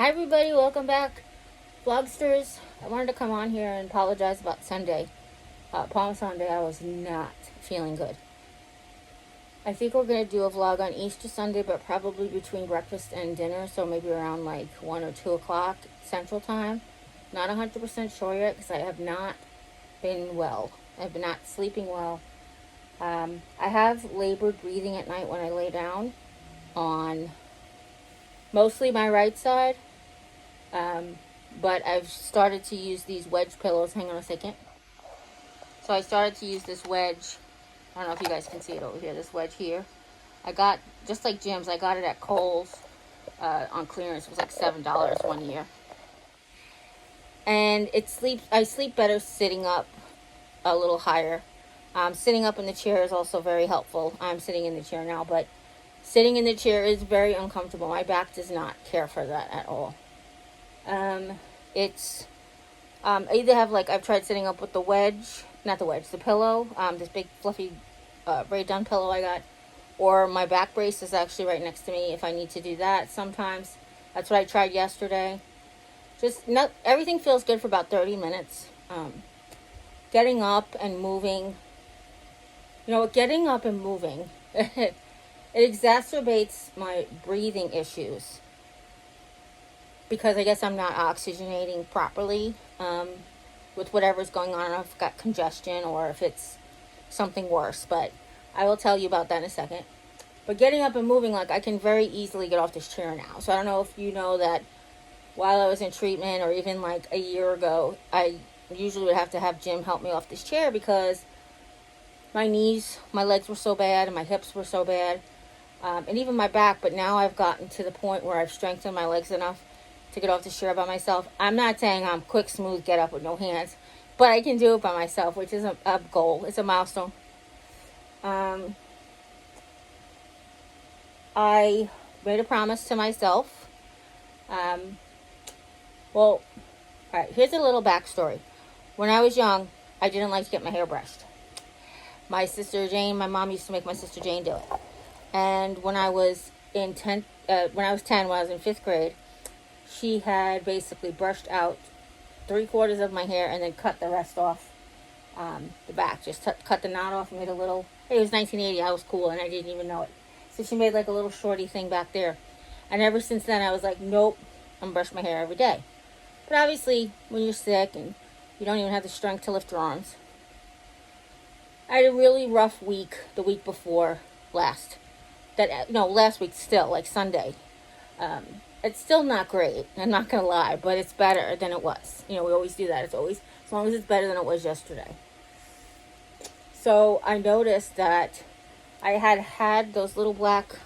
Hi everybody, welcome back. Vlogsters, I wanted to come on here and apologize about Sunday. Palm Sunday, I was not feeling good. I think we're going to do a vlog on Easter Sunday, but probably between breakfast and dinner, so maybe around like 1 or 2 o'clock Central Time. Not 100% sure yet because I have not been well. I've been not sleeping well. I have labored breathing at night when I lay down on mostly my right side. But I've started to use these wedge pillows. Hang on a second. So I started to use this wedge. I don't know if you guys can see it over here. This wedge here. I got, just like Jim's, I got it at Kohl's on clearance. It was like $7 one year. And I sleep better sitting up a little higher. Sitting up in the chair is also very helpful. I'm sitting in the chair now, but sitting in the chair is very uncomfortable. My back does not care for that at all. I either have, like, I've tried sitting up with the wedge, not the wedge, the pillow, this big fluffy braid down pillow I got, or my back brace is actually right next to me if I need to do that sometimes. That's what I tried yesterday. Everything feels good for about 30 minutes. Getting up and moving, getting up and moving, it exacerbates my breathing issues. Because I guess I'm not oxygenating properly with whatever's going on. I don't know if I've got congestion or if it's something worse. But I will tell you about that in a second. But getting up and moving, like, I can very easily get off this chair now. So I don't know if you know that while I was in treatment or even like a year ago, I usually would have to have Jim help me off this chair because my knees, my legs were so bad and my hips were so bad. And even my back. But now I've gotten to the point where I've strengthened my legs enough to get off the chair by myself. I'm not saying I'm quick, smooth, get up with no hands, but I can do it by myself, which is a goal. It's a milestone. I made a promise to myself. All right, here's a little backstory. When I was young, I didn't like to get my hair brushed. My sister Jane, my mom used to make my sister Jane do it. And when I was in 10, when I was in 5th grade, she had basically brushed out 3/4 of my hair and then cut the rest off the back. Just cut the knot off and made a little, hey, it was 1980, I was cool and I didn't even know it. So she made like a little shorty thing back there. And ever since then I was like, nope, I'm brushing my hair every day. But obviously when you're sick and you don't even have the strength to lift your arms. I had a really rough week the week before last. Last week still, like Sunday. It's still not great, I'm not going to lie, but it's better than it was. We always do that. It's always, as long as it's better than it was yesterday. So I noticed that I had those little black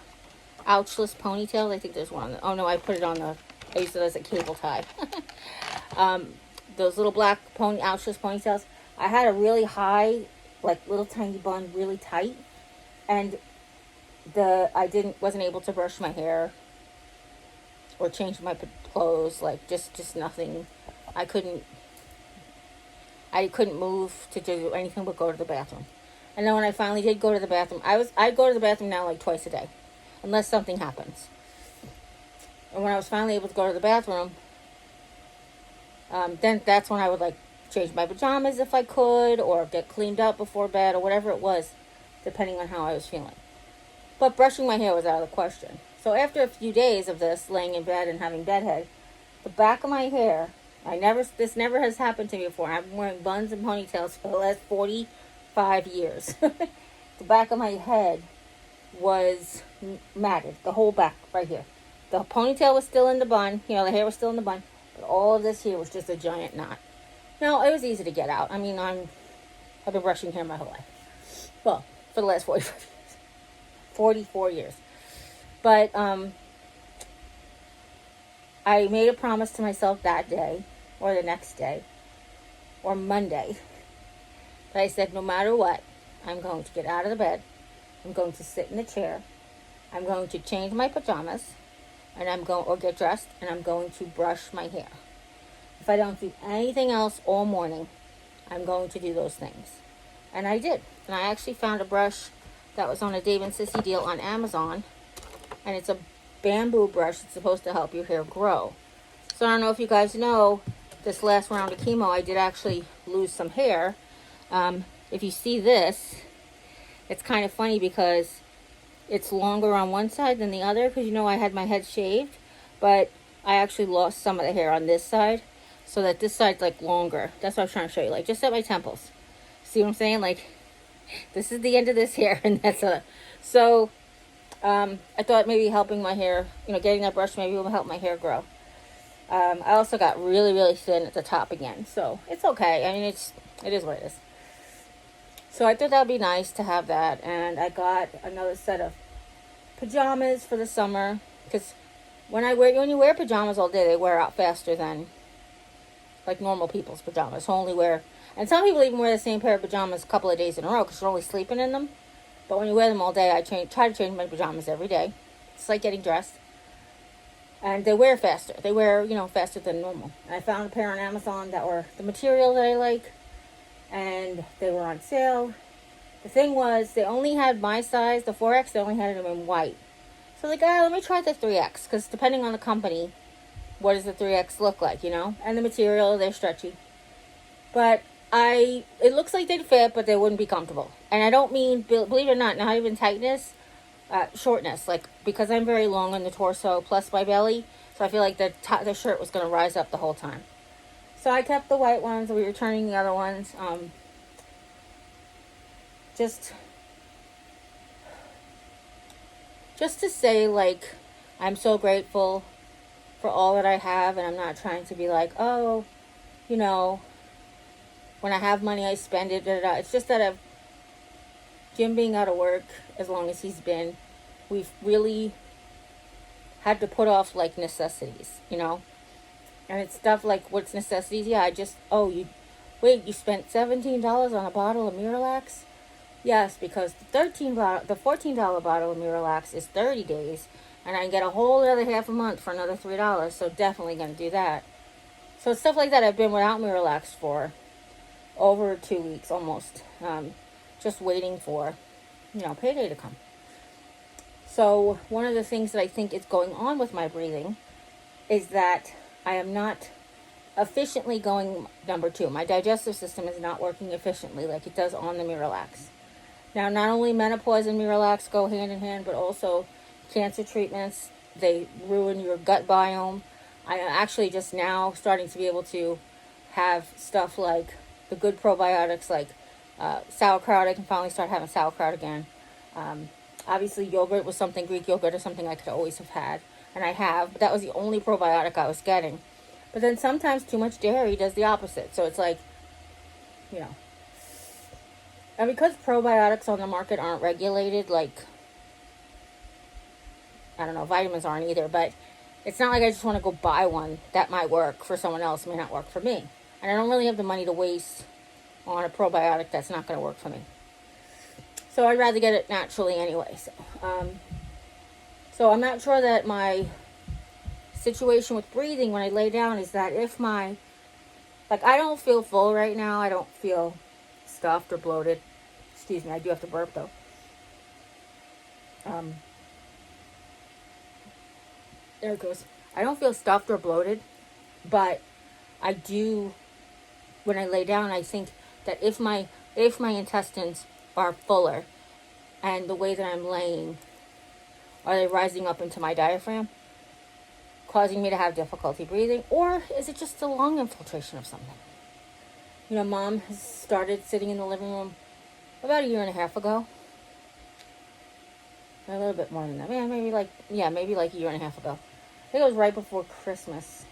ouchless ponytails. I think there's one. Oh no, I put it on I used it as a cable tie. Those little black ouchless ponytails. I had a really high, like little tiny bun, really tight. And wasn't able to brush my hair or change my clothes, like just nothing. I couldn't move to do anything but go to the bathroom. And then when I finally did go to the bathroom, I go to the bathroom now like twice a day, unless something happens. And when I was finally able to go to the bathroom, then that's when I would like change my pajamas if I could, or get cleaned up before bed, or whatever it was, depending on how I was feeling. But brushing my hair was out of the question. So after a few days of this, laying in bed and having bedhead, the back of my hair, this never has happened to me before. I've been wearing buns and ponytails for the last 45 years. The back of my head was matted, the whole back right here. The ponytail was still in the bun, the hair was still in the bun, but all of this here was just a giant knot. Now, it was easy to get out. I mean, I've been brushing hair my whole life. Well, for the last 44 years. But I made a promise to myself that day, or the next day, or Monday, that I said, no matter what, I'm going to get out of the bed, I'm going to sit in the chair, I'm going to change my pajamas, and or get dressed, and I'm going to brush my hair. If I don't do anything else all morning, I'm going to do those things. And I did. And I actually found a brush that was on a Dave and Sissy deal on Amazon. And it's a bamboo brush that's supposed to help your hair grow. So I don't know if you guys know, this last round of chemo, I did actually lose some hair. If you see this, it's kind of funny because it's longer on one side than the other, because I had my head shaved, but I actually lost some of the hair on this side, so that this side's like longer. That's what I was trying to show you, like just at my temples. See what I'm saying? Like, this is the end of this hair, and that's a... So, I thought maybe helping my hair, getting that brush maybe will help my hair grow. I also got really, really thin at the top again, so it's okay. I mean, it is what it is. So I thought that would be nice to have that, and I got another set of pajamas for the summer, because when you wear pajamas all day, they wear out faster than like normal people's pajamas. And some people even wear the same pair of pajamas a couple of days in a row because you're only sleeping in them. But when you wear them all day, I try to change my pajamas every day. It's like getting dressed. And they wear faster. They wear, faster than normal. And I found a pair on Amazon that were the material that I like, and they were on sale. The thing was, they only had my size, the 4X, they only had them in white. So I was like, let me try the 3X, because depending on the company, what does the 3X look like, And the material, they're stretchy. But it looks like they'd fit, but they wouldn't be comfortable. And I don't mean, believe it or not even tightness, shortness. Like, because I'm very long on the torso, plus my belly, so I feel like the shirt was going to rise up the whole time. So I kept the white ones. We were returning the other ones. Just to say, like, I'm so grateful for all that I have, and I'm not trying to be like, oh, when I have money, I spend it. Da, da, da. It's just that Jim being out of work as long as he's been, we've really had to put off, like, necessities, And it's stuff like, what's necessities? Yeah, you spent $17 on a bottle of Miralax? Yes, because the $14 bottle of Miralax is 30 days, and I can get a whole other half a month for another $3, so definitely going to do that. So stuff like that I've been without Miralax for over 2 weeks almost, just waiting for, payday to come. So one of the things that I think is going on with my breathing is that I am not efficiently going number 2. My digestive system is not working efficiently like it does on the Miralax. Now, not only menopause and Miralax go hand in hand, but also cancer treatments. They ruin your gut biome. I am actually just now starting to be able to have stuff like the good probiotics, like sauerkraut. I can finally start having sauerkraut again. Obviously, yogurt was something, Greek yogurt is something I could always have had. And I have, but that was the only probiotic I was getting. But then sometimes too much dairy does the opposite. So it's like, And because probiotics on the market aren't regulated, like, I don't know, vitamins aren't either, but it's not like I just want to go buy one that might work for someone else, may not work for me. And I don't really have the money to waste on a probiotic that's not going to work for me. So I'd rather get it naturally anyway. So I'm not sure that my situation with breathing when I lay down is that if I don't feel full right now. I don't feel stuffed or bloated. Excuse me, I do have to burp though. There it goes. I don't feel stuffed or bloated, but I do, when I lay down, I think that if my intestines are fuller and the way that I'm laying, are they rising up into my diaphragm, causing me to have difficulty breathing, or is it just a lung infiltration of something? Mom has started sitting in the living room about 1.5 years ago. A little bit more than that. Maybe like 1.5 years ago. I think it was right before Christmas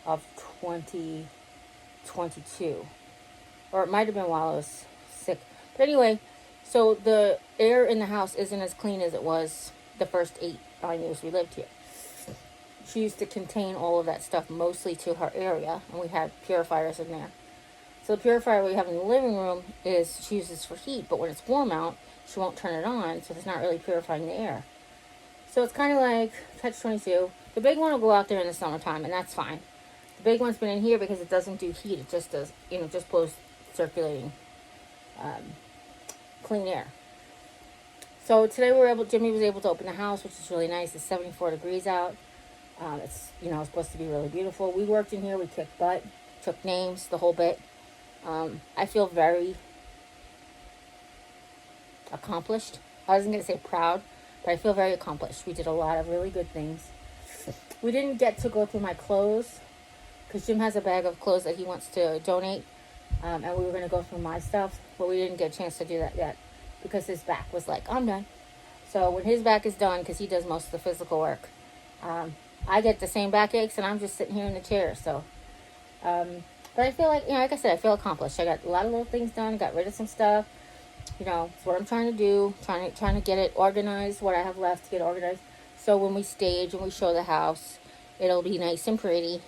of 2022. Or it might have been while I was sick. But anyway, so the air in the house isn't as clean as it was the first 9 years we lived here. She used to contain all of that stuff mostly to her area, and we had purifiers in there. So the purifier we have in the living room she uses for heat, but when it's warm out, she won't turn it on, so it's not really purifying the air. So it's kind of like catch-22. The big one will go out there in the summertime, and that's fine. The big one's been in here because it doesn't do heat. It just does, just blows circulating clean air. So today Jimmy was able to open the house, which is really nice. It's 74 degrees out. It's, supposed to be really beautiful. We worked in here. We kicked butt, took names, the whole bit. I feel very accomplished. I wasn't going to say proud, but I feel very accomplished. We did a lot of really good things. We didn't get to go through my clothes because Jim has a bag of clothes that he wants to donate, and we were going to go through my stuff, but we didn't get a chance to do that yet because his back was like, I'm done. So when his back is done, because he does most of the physical work, I get the same backaches, and I'm just sitting here in the chair. So, but I feel like, like I said, I feel accomplished. I got a lot of little things done, got rid of some stuff. It's what I'm trying to do, trying to get it organized, what I have left to get organized. So when we stage and we show the house, it'll be nice and pretty.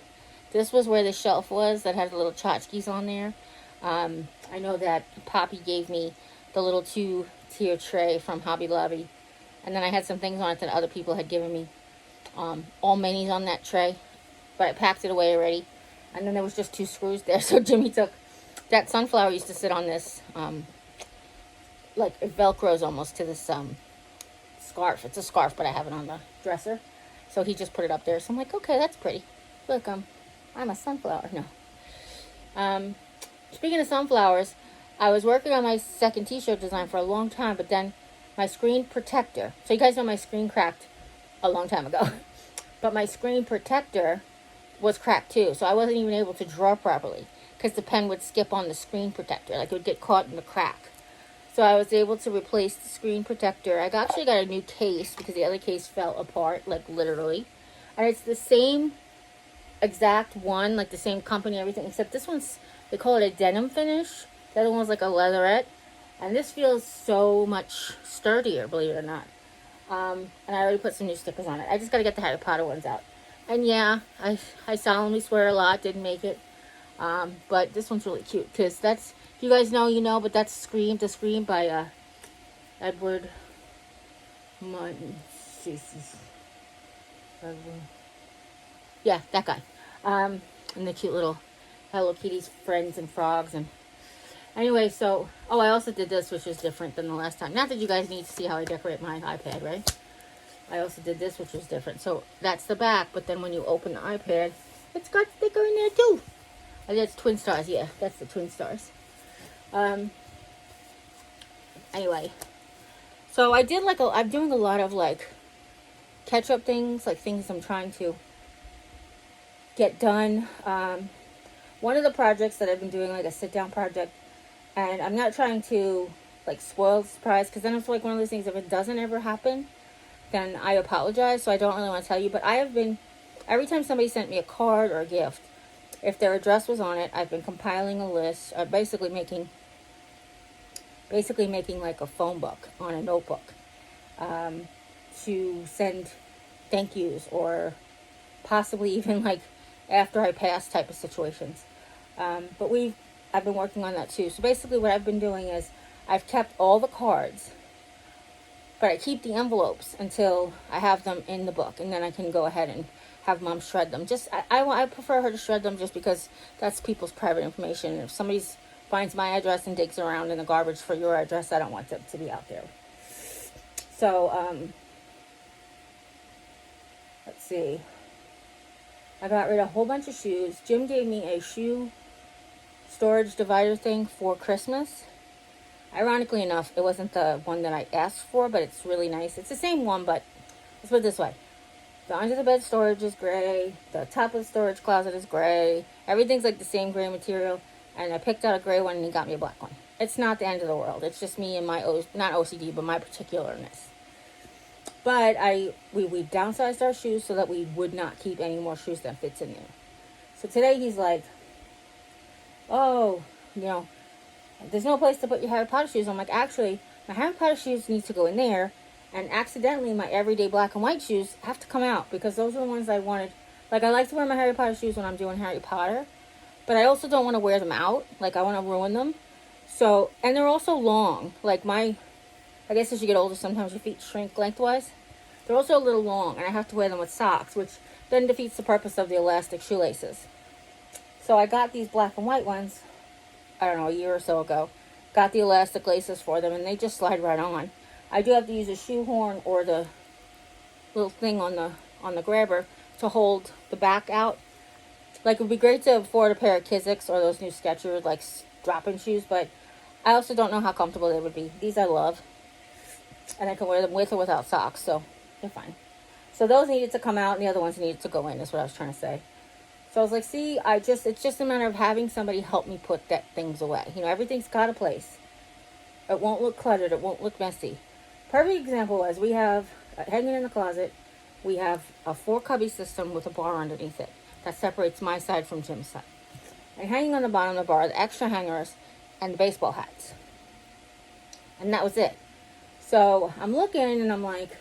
This was where the shelf was that had the little tchotchkes on there. I know that Poppy gave me the little 2-tier tray from Hobby Lobby. And then I had some things on it that other people had given me. All minis on that tray. But I packed it away already. And then there was just 2 screws there. So Jimmy took... That sunflower used to sit on this... like it velcros almost to this scarf. It's a scarf, but I have it on the dresser. So he just put it up there. So I'm like, okay, that's pretty. Look, I'm a sunflower. No. Speaking of sunflowers, I was working on my second t-shirt design for a long time, but then my screen protector. So you guys know my screen cracked a long time ago. But my screen protector was cracked too. So I wasn't even able to draw properly because the pen would skip on the screen protector. Like it would get caught in the crack. So I was able to replace the screen protector. I actually got a new case because the other case fell apart, like literally. And it's the same exact one, like the same company, everything, except this one's, they call it a denim finish. The other one was like a leatherette. And this feels so much sturdier, believe it or not. And I already put some new stickers on it. I just got to get the Harry Potter ones out. And yeah, I solemnly swear a lot, didn't make it. But this one's really cute because that's... If you guys know, you know, but that's Scream, the Scream by Edward Martin. Yeah, that guy. And the cute little Hello Kitty's friends and frogs. And anyway, so, I also did this, which was different than the last time. Not that you guys need to see how I decorate my iPad, right? I also did this, which was different. So that's the back, but then when you open the iPad, it's got sticker in there too. And that's Twin Stars, yeah, that's the Twin Stars. Anyway, so I did I'm doing a lot of catch up things, like things I'm trying to get done. One of the projects that I've been doing, like a sit down project, and I'm not trying to spoil the surprise, because then it's one of those things, if it doesn't ever happen, then I apologize, so I don't really want to tell you, but I have been, every time somebody sent me a card or a gift, if their address was on it, I've been compiling a list, basically making like a phone book on a notebook to send thank yous, or possibly even after I pass type of situations. But I've been working on that too. So basically what I've been doing is I've kept all the cards, but I keep the envelopes until I have them in the book, and then I can go ahead and have Mom shred them. I prefer her to shred them just because that's people's private information. If somebody finds my address and digs around in the garbage for your address, I don't want them to be out there. So, let's see. I got rid of a whole bunch of shoes. Jim gave me a shoe storage divider thing for Christmas. Ironically enough, it wasn't the one that I asked for, but it's really nice. It's the same one, but let's put it this way. The under the bed storage is gray. The top of the storage closet is gray. Everything's the same gray material. And I picked out a gray one and he got me a black one. It's not the end of the world. It's just me and my, not OCD, but my particularness. But we downsized our shoes so that we would not keep any more shoes that fits in there. So today he's like, oh, there's no place to put your Harry Potter shoes. I'm like, actually, my Harry Potter shoes need to go in there. And accidentally, my everyday black and white shoes have to come out, because those are the ones I wanted. I like to wear my Harry Potter shoes when I'm doing Harry Potter, but I also don't want to wear them out. I want to ruin them. So, and they're also long. I guess as you get older, sometimes your feet shrink lengthwise. They're also a little long, and I have to wear them with socks, which then defeats the purpose of the elastic shoelaces. So I got these black and white ones, I don't know, a year or so ago. Got the elastic laces for them, and they just slide right on. I do have to use a shoehorn or the little thing on the grabber to hold the back out. Like, it would be great to afford a pair of Kizik's or those new Skechers, like, drop-in shoes, but I also don't know how comfortable they would be. These I love, and I can wear them with or without socks, so they're fine. So those needed to come out, and the other ones needed to go in, is what I was trying to say. So I was like, see, it's just a matter of having somebody help me put things away. You know, everything's got a place. It won't look cluttered. It won't look messy. Perfect example was, we have, hanging in the closet, we have a 4-cubby system with a bar underneath it that separates my side from Jim's side. And hanging on the bottom of the bar, the extra hangers and the baseball hats. And that was it. So I'm looking and I'm like,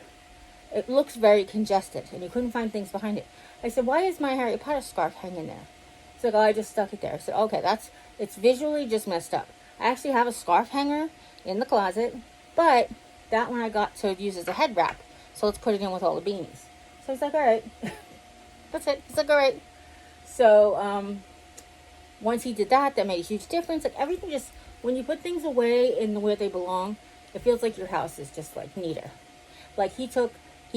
it looks very congested, and you couldn't find things behind it. I said, why is my Harry Potter scarf hanging there? He's like, oh, I just stuck it there. I said, okay, it's visually just messed up. I actually have a scarf hanger in the closet, but that one I got to use as a head wrap. So let's put it in with all the beanies. So he's like, all right. That's it. He's like, all right. So once he did that, that made a huge difference. Like, everything just, when you put things away in where they belong, it feels like your house is just, like, neater. Like, he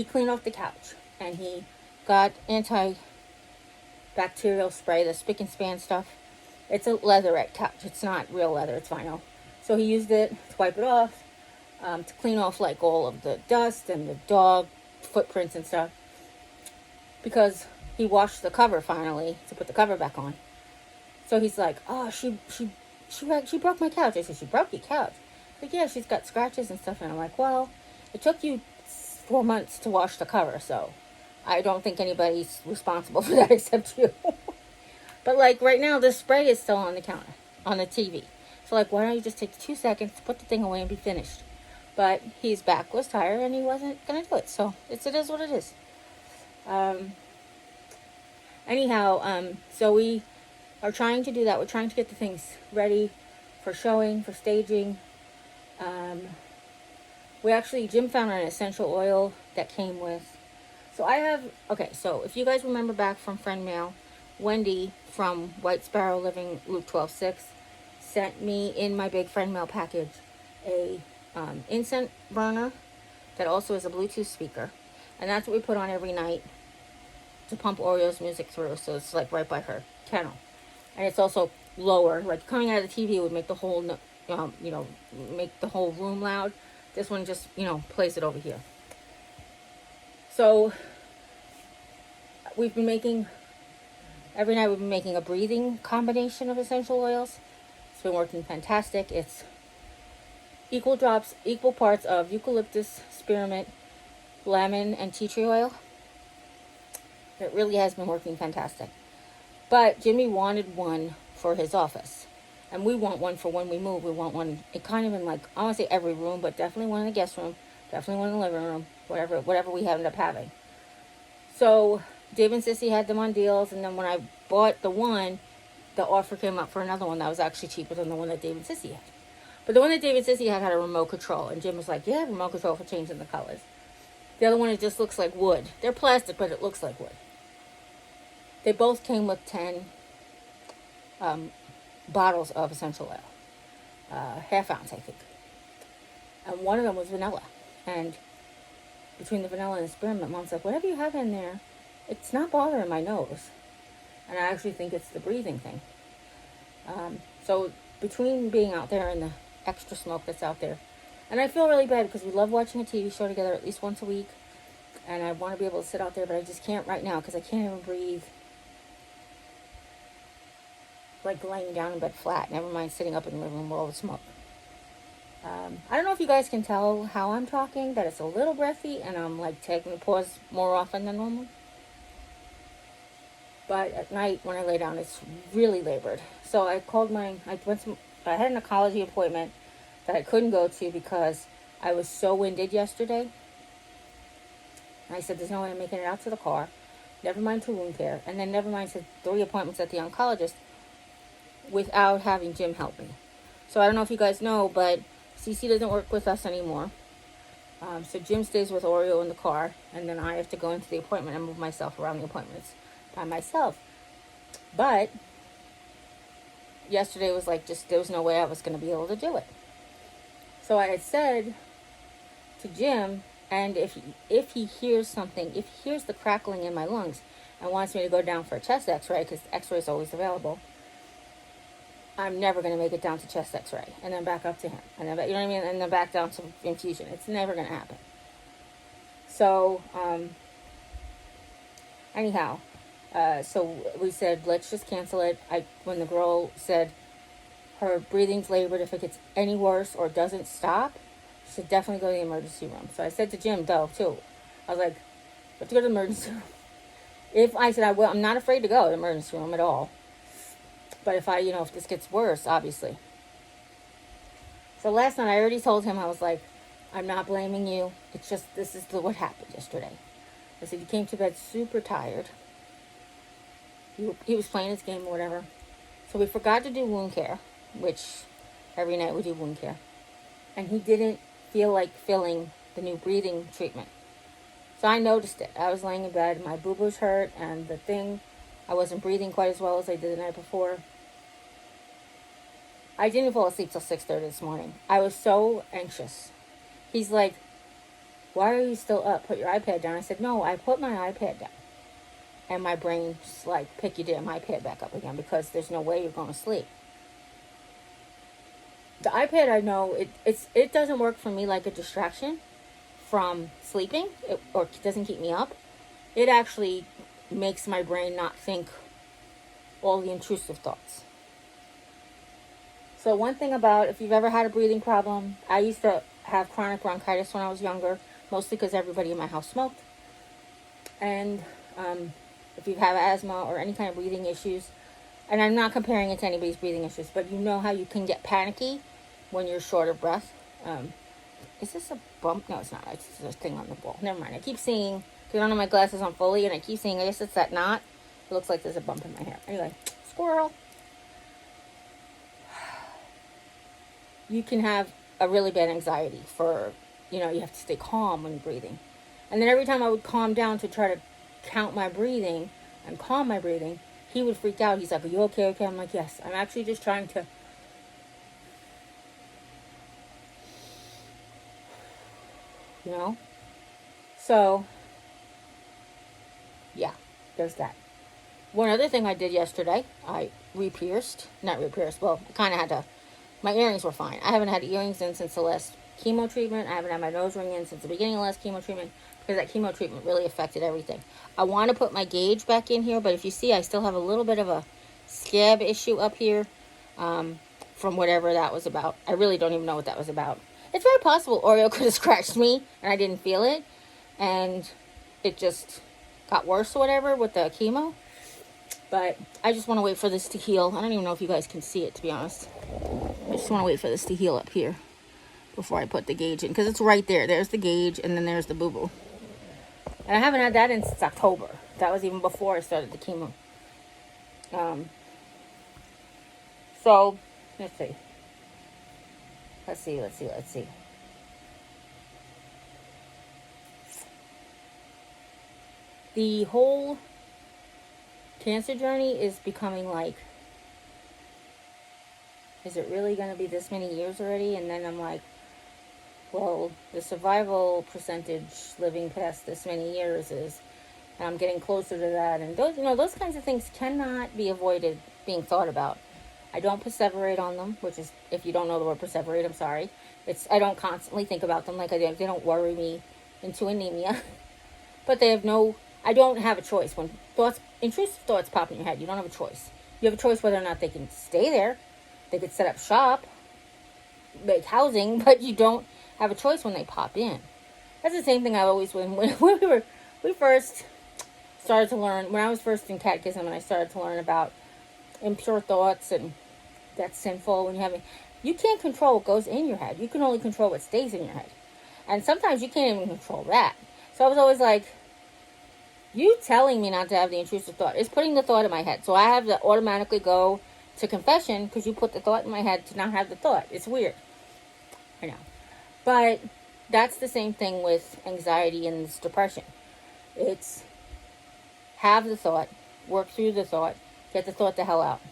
cleaned off the couch, and he got antibacterial spray, the spick and span stuff. It's a leatherette couch. It's not real leather. It's vinyl. So he used it to wipe it off, to clean off, like, all of the dust and the dog footprints and stuff. Because he washed the cover finally to put the cover back on. So he's like, oh, she broke my couch. I said, she broke your couch? Like, yeah, she's got scratches and stuff. And I'm like, well, it took you 4 months to wash the cover, so I don't think anybody's responsible for that except you. But, like, right now, the spray is still on the counter, on the TV. So, like, why don't you just take 2 seconds to put the thing away and be finished? But his back was tired, and he wasn't going to do it. So, it is what it is. So we are trying to do that. We're trying to get the things ready for showing, for staging. Jim found an essential oil that came with. So so if you guys remember back from friend mail, Wendy from White Sparrow Living, Luke 12:6, sent me in my big friend mail package a incense burner that also is a Bluetooth speaker. And that's what we put on every night to pump Oreo's music through. So it's like right by her kennel. And it's also lower. Like, coming out of the TV would make the whole, make the whole room loud. This one just, plays it over here. So every night we've been making a breathing combination of essential oils. It's been working fantastic. It's equal parts of eucalyptus, spearmint, lemon, and tea tree oil. It really has been working fantastic. But Jimmy wanted one for his office. And we want one for when we move. We want one, it kind of in, like, I don't want to say every room, but definitely one in the guest room, definitely one in the living room, whatever we end up having. So Dave and Sissy had them on deals, and then when I bought the one, the offer came up for another one that was actually cheaper than the one that Dave and Sissy had. But the one that Dave and Sissy had a remote control, and Jim was like, yeah, remote control for changing the colors. The other one, it just looks like wood. They're plastic, but it looks like wood. They both came with 10 bottles of essential oil. Half ounce, I think. And one of them was vanilla. And between the vanilla and the spearmint, Mom's like, whatever you have in there, it's not bothering my nose. And I actually think it's the breathing thing. So between being out there and the extra smoke that's out there, and I feel really bad because we love watching a TV show together at least once a week. And I want to be able to sit out there, but I just can't right now because I can't even breathe. Like laying down in bed flat, never mind sitting up in the living room with all the smoke. I don't know if you guys can tell how I'm talking, that it's a little breathy and I'm like taking a pause more often than normal. But at night when I lay down, it's really labored. So I had an oncology appointment that I couldn't go to because I was so winded yesterday. And I said, there's no way I'm making it out to the car. Never mind to wound care. And then never mind to 3 appointments at the oncologist without having Jim help me. So I don't know if you guys know, but Cece doesn't work with us anymore. So Jim stays with Oreo in the car, and then I have to go into the appointment and move myself around the appointments by myself. But yesterday was like, there was no way I was going to be able to do it. So I had said to Jim, and if he hears something, if he hears the crackling in my lungs, and wants me to go down for a chest x-ray, because x-ray is always available, I'm never going to make it down to chest x-ray and then back up to him. And then, you know what I mean? And then back down to infusion. It's never going to happen. So, anyhow, so we said, let's just cancel it. When the girl said her breathing's labored, if it gets any worse or doesn't stop, she should definitely go to the emergency room. So I said to Jim, though, too, I was like, let's go to the emergency room. I'm not afraid to go to the emergency room at all. But if if this gets worse, obviously. So last night I already told him, I was like, I'm not blaming you. It's just, this is what happened yesterday. I said, you came to bed super tired. He was playing his game or whatever. So we forgot to do wound care, which every night we do wound care. And he didn't feel like filling the new breathing treatment. So I noticed it. I was laying in bed, my boo-boos hurt, and I wasn't breathing quite as well as I did the night before. I didn't fall asleep till 6:30 this morning. I was so anxious. He's like, why are you still up? Put your iPad down. I said, no, I put my iPad down. And my brain's like, pick your damn iPad back up again, because there's no way you're going to sleep. The iPad, I know, it doesn't work for me like a distraction from sleeping, or it doesn't keep me up. It actually makes my brain not think all the intrusive thoughts. So one thing about, if you've ever had a breathing problem, I used to have chronic bronchitis when I was younger, mostly because everybody in my house smoked. And if you have asthma or any kind of breathing issues, and I'm not comparing it to anybody's breathing issues, but you know how you can get panicky when you're short of breath. Is this a bump? No, it's not. It's just a thing on the wall. Never mind. I keep seeing, because I don't have my glasses on fully, and I keep seeing, I guess it's that knot. It looks like there's a bump in my hair. Anyway, squirrel. You can have a really bad anxiety for, you have to stay calm when you're breathing. And then every time I would calm down to try to count my breathing and calm my breathing, he would freak out. He's like, are you okay? Okay. I'm like, yes. I'm actually just trying to. So, yeah, there's that. One other thing I did yesterday, I I kind of had to, my earrings were fine. I haven't had earrings in since the last chemo treatment. I haven't had my nose ring in since the beginning of the last chemo treatment, because that chemo treatment really affected everything. I want to put my gauge back in here, but if you see, I still have a little bit of a scab issue up here from whatever that was about. I really don't even know what that was about. It's very possible Oreo could have scratched me and I didn't feel it, and it just got worse or whatever with the chemo. But I just want to wait for this to heal. I don't even know if you guys can see it, to be honest. I just want to wait for this to heal up here before I put the gauge in, because it's right there. There's the gauge, and then there's the boo-boo. And I haven't had that in since October. That was even before I started the chemo. So, let's see. The whole cancer journey is becoming like, is it really going to be this many years already? And then I'm like, well, the survival percentage living past this many years is, and I'm getting closer to that. And those kinds of things cannot be avoided being thought about. I don't perseverate on them, which is, if you don't know the word perseverate, I'm sorry. I don't constantly think about them like I do. They don't worry me into anemia. But I don't have a choice. When intrusive thoughts pop in your head, you don't have a choice. You have a choice whether or not they can stay there. They could set up shop, make housing, but you don't have a choice when they pop in. That's the same thing I always, when we first started to learn, when I was first in catechism and I started to learn about impure thoughts, and that's sinful when you can't control what goes in your head. You can only control what stays in your head. And sometimes you can't even control that. So I was always like, you telling me not to have the intrusive thought is putting the thought in my head. So I have to automatically go to confession because you put the thought in my head to not have the thought. It's weird. I know. But that's the same thing with anxiety and this depression. It's have the thought, work through the thought, get the thought the hell out,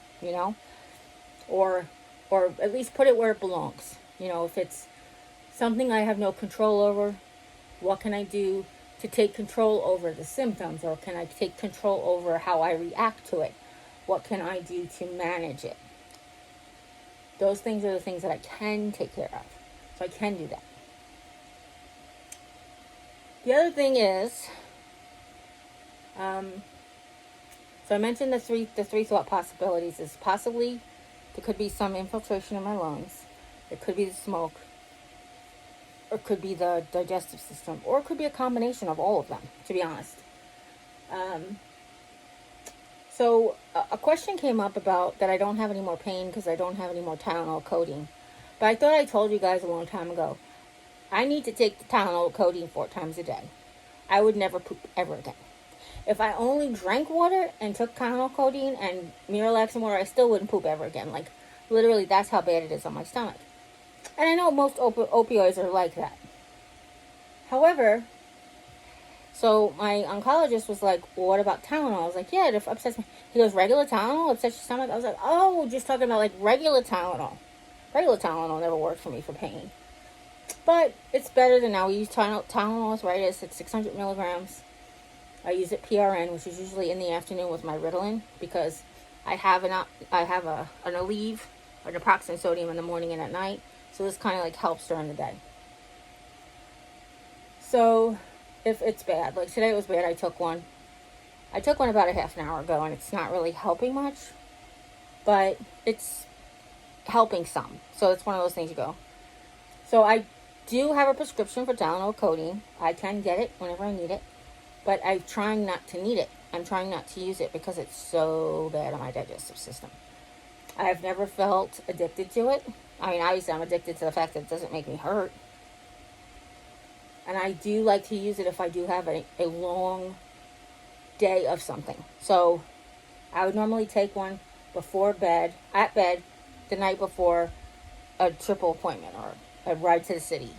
or at least put it where it belongs. If it's something I have no control over, what can I do to take control over the symptoms, or can I take control over how I react to it? What can I do to manage it? Those things are the things that I can take care of. So I can do that. The other thing is, so I mentioned the three thought possibilities is possibly there could be some infiltration in my lungs. It could be the smoke. Or it could be the digestive system. Or it could be a combination of all of them, to be honest. So a question came up about that I don't have any more pain because I don't have any more Tylenol codeine. But I thought I told you guys a long time ago, I need to take the Tylenol codeine 4 times a day. I would never poop ever again. If I only drank water and took Tylenol codeine and Miralax and water, I still wouldn't poop ever again. Like, literally, that's how bad it is on my stomach. And I know most opioids are like that. However, so my oncologist was like, well, what about Tylenol? I was like, yeah, it upsets me. He goes, regular Tylenol upsets your stomach? I was like, oh, just talking about like regular Tylenol. Regular Tylenol never worked for me for pain. But it's better than now. We use Tylenol arthritis. It's 600 milligrams. I use it PRN, which is usually in the afternoon with my Ritalin, because I have an Aleve or naproxen sodium in the morning and at night. So this kind of like helps during the day. So if it's bad, like today it was bad, I took one about a half an hour ago, and it's not really helping much, but it's helping some. So it's one of those things you go. So I do have a prescription for Tylenol codeine. I can get it whenever I need it, but I'm trying not to need it. I'm trying not to use it because it's so bad on my digestive system. I have never felt addicted to it. I mean, obviously I'm addicted to the fact that it doesn't make me hurt. And I do like to use it if I do have a long day of something. So I would normally take one at bed, the night before a triple appointment or a ride to the city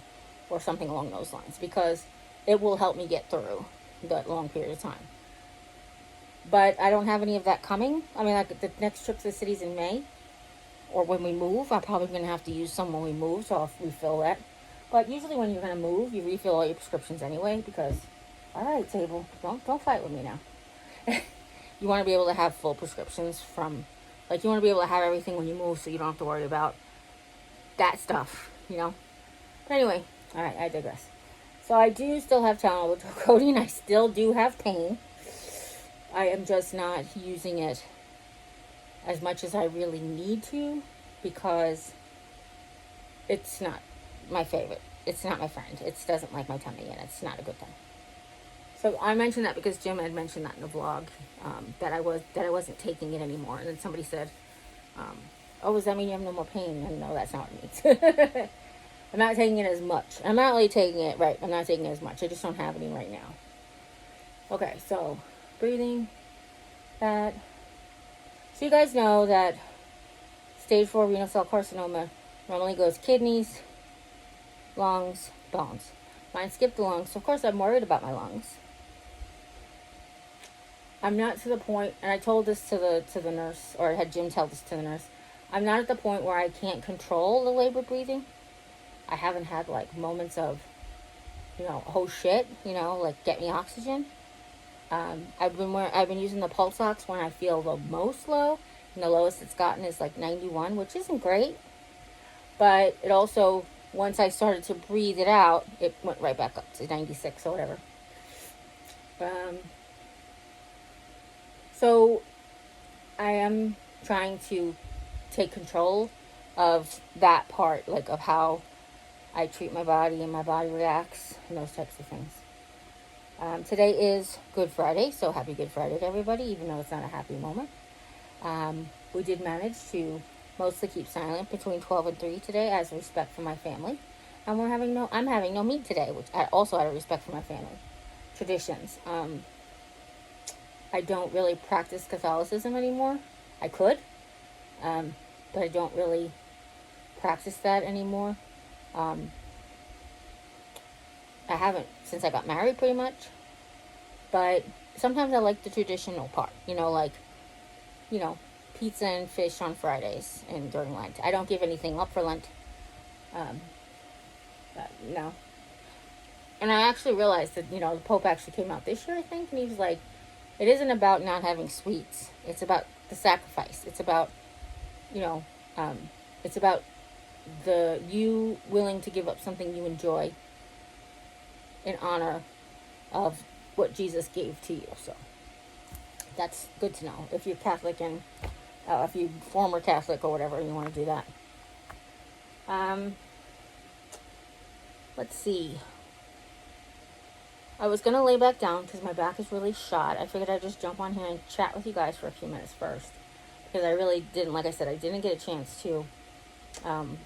or something along those lines, because it will help me get through that long period of time. But I don't have any of that coming. I mean, like the next trip to the city's in May, or when we move. I'm probably going to have to use some when we move, so I'll refill that. But usually when you're going to move, you refill all your prescriptions anyway, because, all right, table, don't fight with me now. You want to be able to have full prescriptions from, like, you want to be able to have everything when you move, so you don't have to worry about that stuff, you know. But anyway, all right, I digress. So I do still have Tylenol with codeine. I still do have pain. I am just not using it as much as I really need to, because it's not my favorite. It's not my friend. It doesn't like my tummy, and it's not a good thing. So I mentioned that because Jim had mentioned that in the vlog, that I wasn't taking it anymore. And then somebody said, "Oh, does that mean you have no more pain?" And no, that's not what it means. I'm not taking it as much. I'm not really taking it right. I'm not taking it as much. I just don't have any right now. Okay, so breathing. That. So you guys know that stage 4 renal cell carcinoma normally goes kidneys, lungs, bones. Mine skipped the lungs, so of course I'm worried about my lungs. I'm not to the point, and I told this to the nurse, or I had Jim tell this to the nurse, I'm not at the point where I can't control the labor breathing. I haven't had like moments of, oh shit, like get me oxygen. I've been using the pulse ox when I feel the most low, and the lowest it's gotten is like 91, which isn't great. But it also, once I started to breathe it out, it went right back up to 96 or whatever. So I am trying to take control of that part, like of how I treat my body and my body reacts and those types of things. Today is Good Friday, so happy Good Friday to everybody, even though it's not a happy moment. We did manage to mostly keep silent between 12 and 3 today as a respect for my family. And I'm having no meat today, which I also out of respect for my family. Traditions. I don't really practice Catholicism anymore. I could, but I don't really practice that anymore. I haven't since I got married, pretty much. But sometimes I like the traditional part, pizza and fish on Fridays and during Lent. I don't give anything up for Lent. No. And I actually realized that, the Pope actually came out this year, I think, and he was like, it isn't about not having sweets. It's about the sacrifice. It's about, you know, um, it's about you willing to give up something you enjoy in honor of what Jesus gave to you. So that's good to know if you're Catholic, and if you're former Catholic or whatever, and you want to do that. Let's see. I was going to lay back down because my back is really shot. I figured I'd just jump on here and chat with you guys for a few minutes first. Because I really didn't, like I said, I didn't get a chance to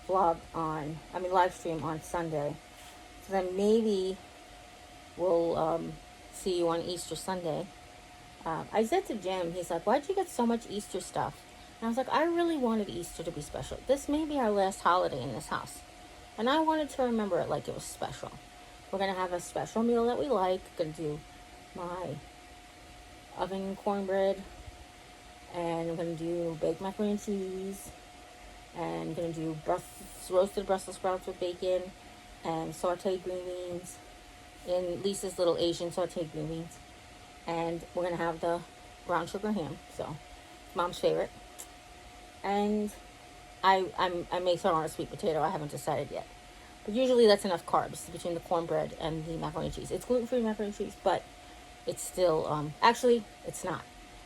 live stream on Sunday. So then maybe we'll see you on Easter Sunday. I said to Jim, he's like, why'd you get so much Easter stuff? And I was like, I really wanted Easter to be special. This may be our last holiday in this house. And I wanted to remember it like it was special. We're going to have a special meal that we like. Going to do my oven cornbread. And I'm going to do baked macaroni and cheese. And I'm going to do roasted Brussels sprouts with bacon. And sauteed green beans. In Lisa's little Asian sauteed green beans. And we're going to have the brown sugar ham. So, Mom's favorite. And I may throw on a sweet potato. I haven't decided yet. But usually that's enough carbs between the cornbread and the macaroni and cheese. It's gluten-free macaroni and cheese, but it's still, actually, it's not.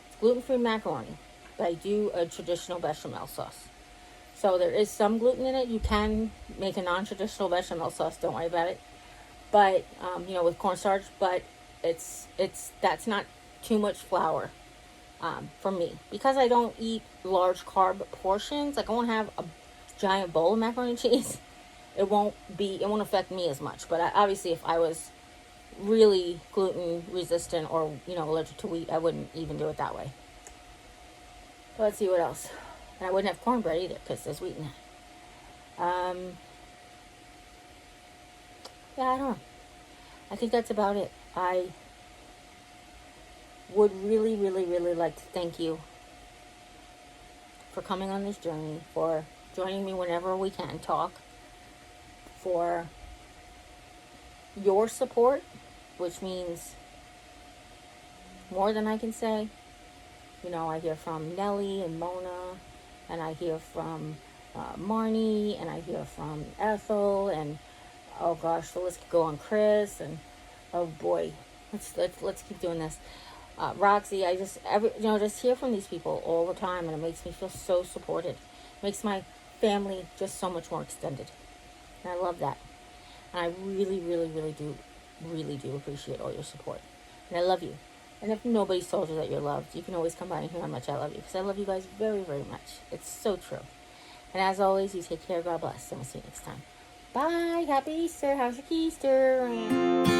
It's gluten-free macaroni, but I do a traditional bechamel sauce. So there is some gluten in it. You can make a non-traditional bechamel sauce. Don't worry about it. But, with cornstarch, but that's not too much flour for me. Because I don't eat large carb portions, like I won't have a giant bowl of macaroni and cheese. It won't affect me as much. But obviously, if I was really gluten resistant or, allergic to wheat, I wouldn't even do it that way. But let's see what else. And I wouldn't have cornbread either because there's wheat in it. Yeah, I don't know. I think that's about it. I would really, really, really like to thank you for coming on this journey, for joining me whenever we can talk, for your support, which means more than I can say. I hear from Nellie and Mona, and I hear from Marnie, and I hear from Ethel, and oh gosh, the list could go on, Chris, and oh boy, let's keep doing this. Roxy, I just hear from these people all the time, and it makes me feel so supported. It makes my family just so much more extended. And I love that. And I really, really, really do appreciate all your support. And I love you. And if nobody's told you that you're loved, you can always come by and hear how much I love you. Because I love you guys very, very much. It's so true. And as always, you take care. God bless. And we'll see you next time. Bye. Happy Easter. How's your Easter?